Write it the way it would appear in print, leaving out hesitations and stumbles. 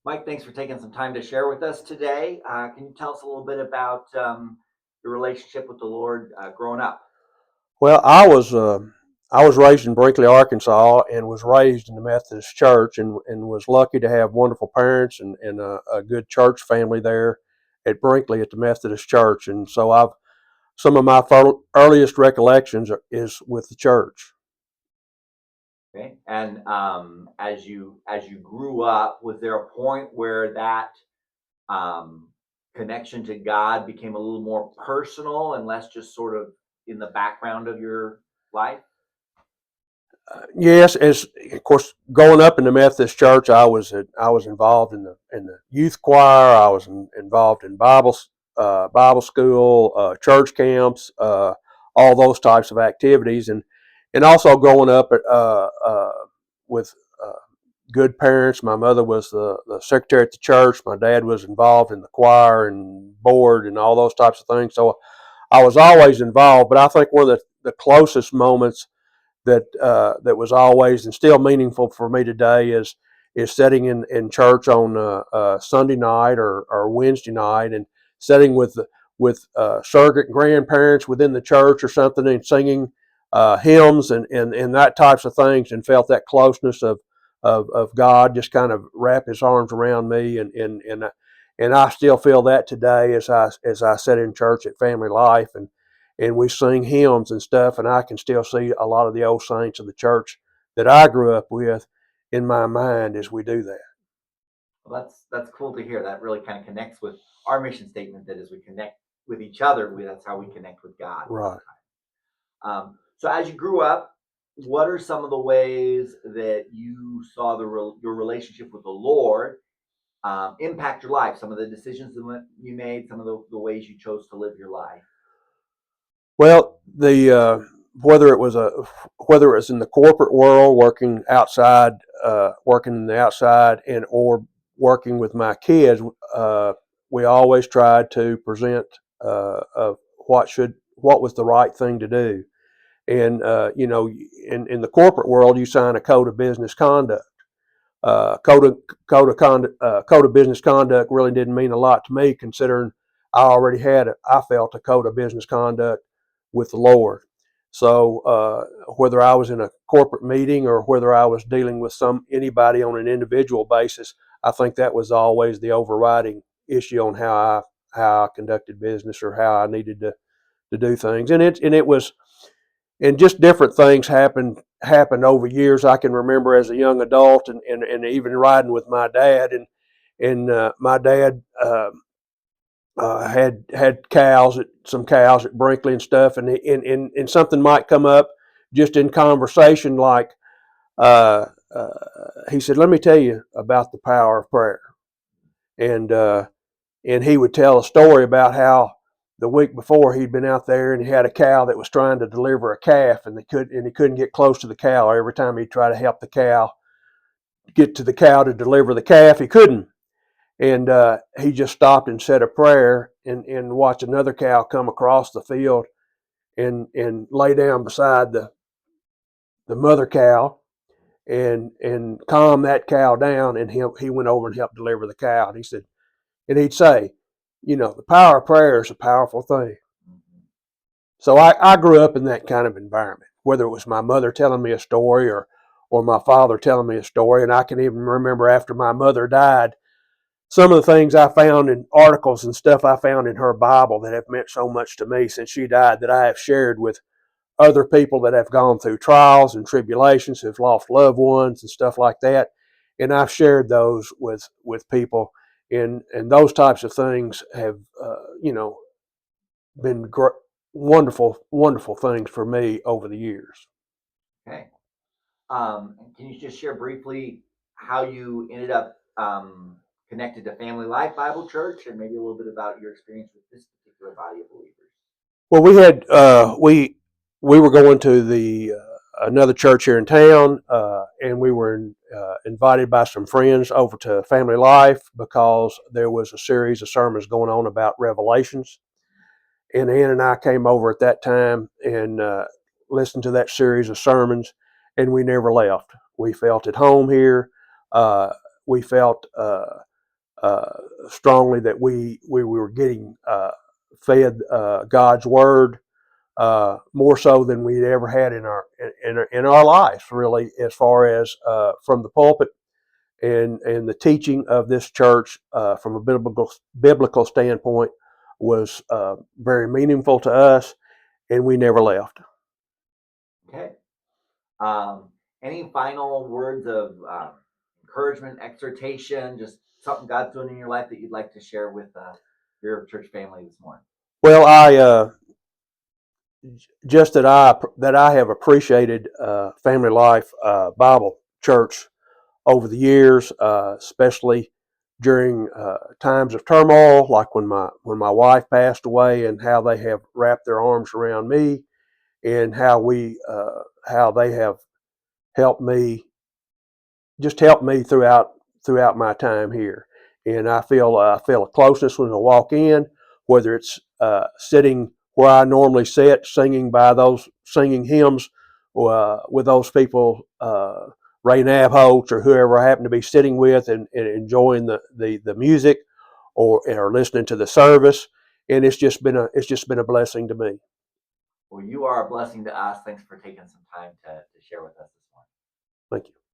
Mike, thanks for taking some time to share with us today. Can you tell us a little bit about your relationship with the Lord growing up? Well, I was raised in Brinkley, Arkansas, and was raised in the Methodist Church, and was lucky to have wonderful parents and a good church family there at Brinkley at the Methodist Church. And so I've some of my earliest recollections is with the church. Okay, and as you grew up, was there a point where that um, connection to God became a little more personal and less just sort of in the background of your life? Yes, as of course, growing up in the Methodist Church, I was involved in the youth choir. I was involved in Bible school, church camps, all those types of activities, and also growing up with uh, good parents. My mother was the secretary at the church. My dad was involved in the choir and board and all those types of things. So I was always involved. But I think one of the closest moments that was always and still meaningful for me today is sitting in church on Sunday night or Wednesday night and sitting with surrogate grandparents within the church or something and singing hymns and that types of things, and felt that closeness of God just kind of wrap His arms around me, and I still feel that today as I sit in church at Family Life and we sing hymns and stuff, and I can still see a lot of the old saints of the church that I grew up with in my mind as we do that. Well, that's cool to hear. That really kind of connects with our mission statement. That as we connect with each other, that's how we connect with God over Right. So as you grew up, what are some of the ways that you saw your relationship with the Lord impact your life? Some of the decisions that you made, some of the ways you chose to live your life. Well, the whether it was in the corporate world, working in the outside, and or working with my kids, we always tried to present of what was the right thing to do. And in the corporate world, you sign a code of business conduct. Code of business conduct really didn't mean a lot to me, considering I felt a code of business conduct with the Lord. So whether I was in a corporate meeting or whether I was dealing with anybody on an individual basis, I think that was always the overriding issue on how I conducted business or how I needed to do things. And it was and just different things happened over years. I can remember as a young adult and even riding with my dad, and my dad had some cows at Brinkley and stuff, and something might come up just in conversation, like uh, uh, he said, "Let me tell you about the power of prayer," and uh, and he would tell a story about how the week before he'd been out there and he had a cow that was trying to deliver a calf, and he couldn't get close to the cow. Every time he'd try to help the cow get to the cow to deliver the calf, he couldn't. And he just stopped and said a prayer and watched another cow come across the field and lay down beside the mother cow and calm that cow down. And he went over and helped deliver the cow. And he said, and he'd say, the power of prayer is a powerful thing. Mhm. So I grew up in that kind of environment, whether it was my mother telling me a story or my father telling me a story. And I can even remember after my mother died, some of the things I found in articles and stuff I found in her Bible that have meant so much to me since she died, that I have shared with other people that have gone through trials and tribulations, who've lost loved ones and stuff like that. And I've shared those with people, and those types of things have been wonderful, wonderful things for me over the years. Okay. Can you just share briefly how you ended up connected to Family Life Bible Church, and maybe a little bit about your experience with this particular body of believers? Well, we were going to the another church here in town, and we were invited by some friends over to Family Life because there was a series of sermons going on about Revelations. And Ann and I came over at that time and listened to that series of sermons, and we never left. We felt at home here. We felt strongly that we were getting fed God's word more so than we'd ever had in our lives, really, as far as from the pulpit and the teaching of this church from a biblical standpoint was very meaningful to us, and we never left. Okay. Um, any final words of encouragement, exhortation, just something God's doing in your life that you'd like to share with your church family this morning? Well, I just that I have appreciated Family Life Bible Church over the years, especially during times of turmoil, like when my wife passed away, and how they have wrapped their arms around me, and how they have helped me throughout my time here. And I feel a closeness when I walk in, whether it's sitting where I normally sit, singing hymns with those people, Ray Nabholz or whoever I happen to be sitting with, and enjoying the music, or listening to the service. And it's just been a blessing to me. Well, you are a blessing to us. Thanks for taking some time to share with us this morning. Thank you.